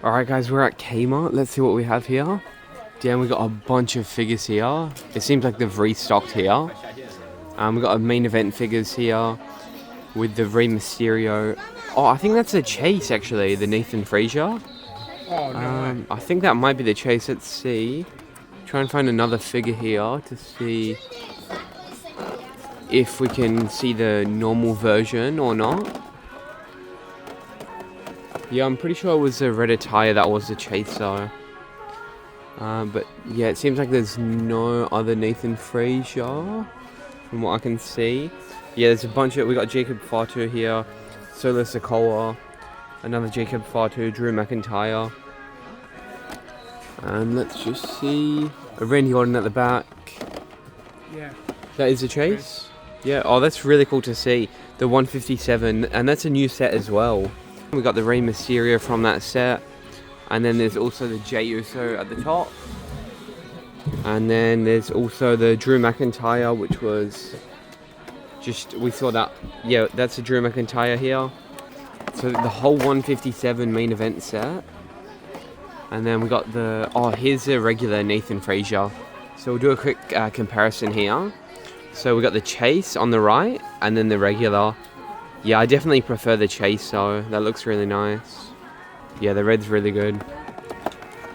Alright guys, we're at Kmart. Let's see what we have here. Damn, we got a bunch of figures here. It seems like they've restocked here. We got a main event figures here with the Rey Mysterio. Oh, I think that's a Chase actually, the Nathan Frazier. Oh, no way. I think that might be the Chase. Let's see. Try and find another figure here to see if we can see the normal version or not. Yeah, I'm pretty sure it was a red attire that was the Chase though. But yeah, it seems like there's no other Nathan Frazier from what I can see. Yeah, there's a bunch of, we got Jacob Fatu here, Solo Sikoa, another Jacob Fatu, Drew McIntyre. And let's just see, a Randy Orton at the back. Yeah. That is a Chase? Yeah, oh that's really cool to see. The 157, and that's a new set as well. We got the Rey Mysterio from that set. And then there's also the Jey Uso at the top. And then there's also the Drew McIntyre, which was just, we saw that, yeah, that's the Drew McIntyre here. So the whole 157 main event set. And then we got the, oh, here's the regular Nathan Frazier. So we'll do a quick comparison here. So we got the Chase on the right, and then the regular. Yeah, I definitely prefer the Chase though, that looks really nice. Yeah, the red's really good.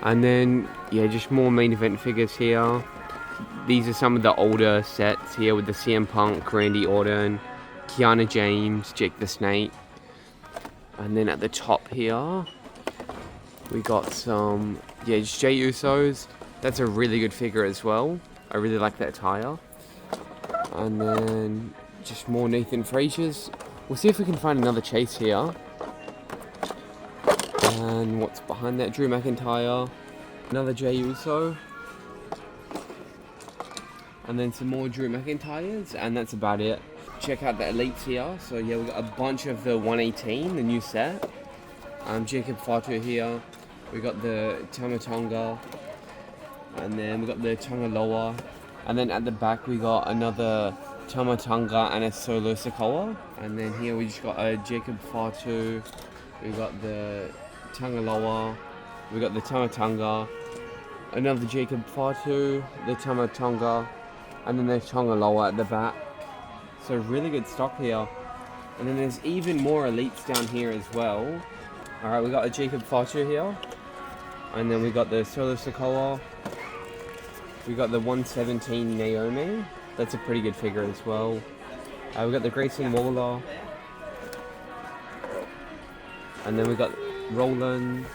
And then, yeah, just more main event figures here. These are some of the older sets here with the CM Punk, Randy Orton, Kiana James, Jake the Snake. And then at the top here, we got some, yeah, just Jey Usos. That's a really good figure as well. I really like that attire. And then just more Nathan Fraziers. We'll see if we can find another Chase here. And what's behind that? Drew McIntyre. Another Jey Uso. And then some more Drew McIntyres. And that's about it. Check out the Elites here. So yeah, we got a bunch of the 118, the new set. Jacob Fatu here. We got the Tamatonga. And then we got the Tangaloa. And then at the back we got another Tamatonga and a Solo Sikoa. And then here we just got a Jacob Fatu. We got the Tangaloa. We got the Tamatonga. Another Jacob Fatu. The Tamatonga. And then there's Tangaloa at the back. So really good stock here. And then there's even more Elites down here as well. Alright, we got a Jacob Fatu here. And then we got the Solo Sikoa. We got the 117 Naomi. That's a pretty good figure as well. We got the Grayson Waller. And then we got Roland.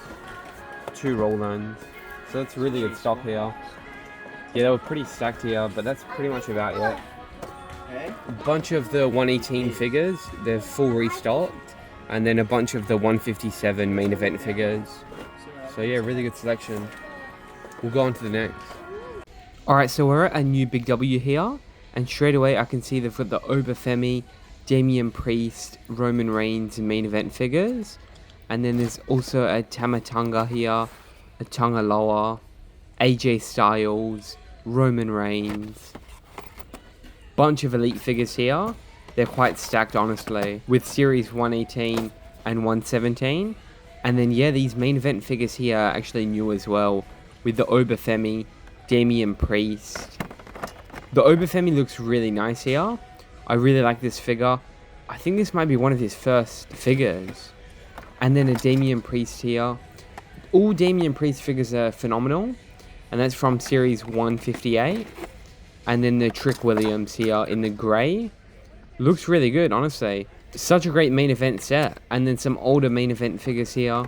2 Rolands. So that's really good stock here. Yeah, they were pretty stacked here, but that's pretty much about it. A bunch of the 118 figures, they're full restocked. And then a bunch of the 157 main event figures. So yeah, really good selection. We'll go on to the next. Alright, so we're at a new Big W here. And straight away I can see they've got the Obafemi, Damian Priest, Roman Reigns main event figures. And then there's also a Tamatonga here, a Tangaloa, AJ Styles, Roman Reigns. Bunch of elite figures here. They're quite stacked honestly, with series 118 and 117. And then yeah, these main event figures here are actually new as well, with the Obafemi, Damian Priest. The Obafemi looks really nice here. I really like this figure. I think this might be one of his first figures. And then a Damian Priest here. All Damian Priest figures are phenomenal. And that's from series 158. And then the Trick Williams here in the grey. Looks really good, honestly. Such a great main event set. And then some older main event figures here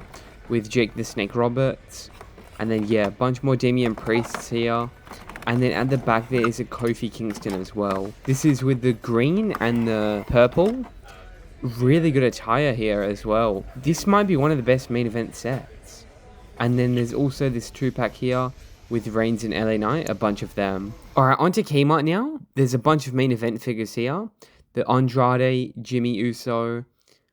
with Jake the Snake Roberts. And then yeah, a bunch more Damian Priests here. And then at the back there is a Kofi Kingston as well. This is with the green and the purple. Really good attire here as well. This might be one of the best main event sets. And then there's also this 2-pack here with Reigns and LA Knight, a bunch of them. Alright, on to Kmart now. There's a bunch of main event figures here. The Andrade, Jimmy Uso,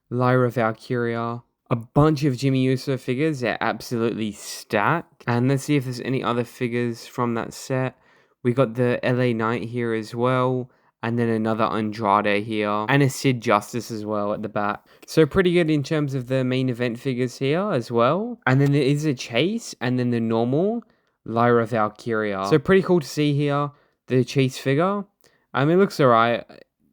Lyra Valkyria. A bunch of Jimmy Uso figures. They're absolutely stacked. And let's see if there's any other figures from that set. We got the LA Knight here as well. and then another Andrade here, and a Sid Justice as well at the back. So pretty good in terms of the main event figures here as well. And then there is a Chase, and then the normal Lyra Valkyria. So pretty cool to see here, the Chase figure. It looks alright.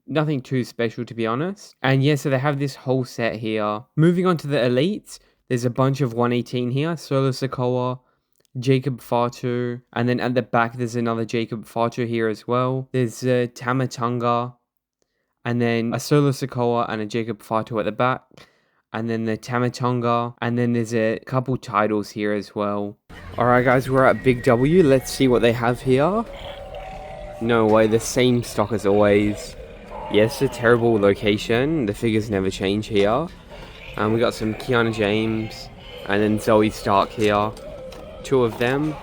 Nothing too special, to be honest. And yeah, so they have this whole set here. Moving on to the Elites, there's a bunch of 118 here. Solo Sikoa, Jacob Fatu, and then at the back there's another Jacob Fatu here as well. There's a Tamatonga, and then a Solo Sikoa and a Jacob Fatu at the back, and then the Tamatonga, and then there's a couple titles here as well. Alright guys, we're at Big W. Let's see what they have here. No way, the same stock as always. Yes, a terrible location. The figures never change here. We got some Kiana James, and then Zoe Stark here. Two of them.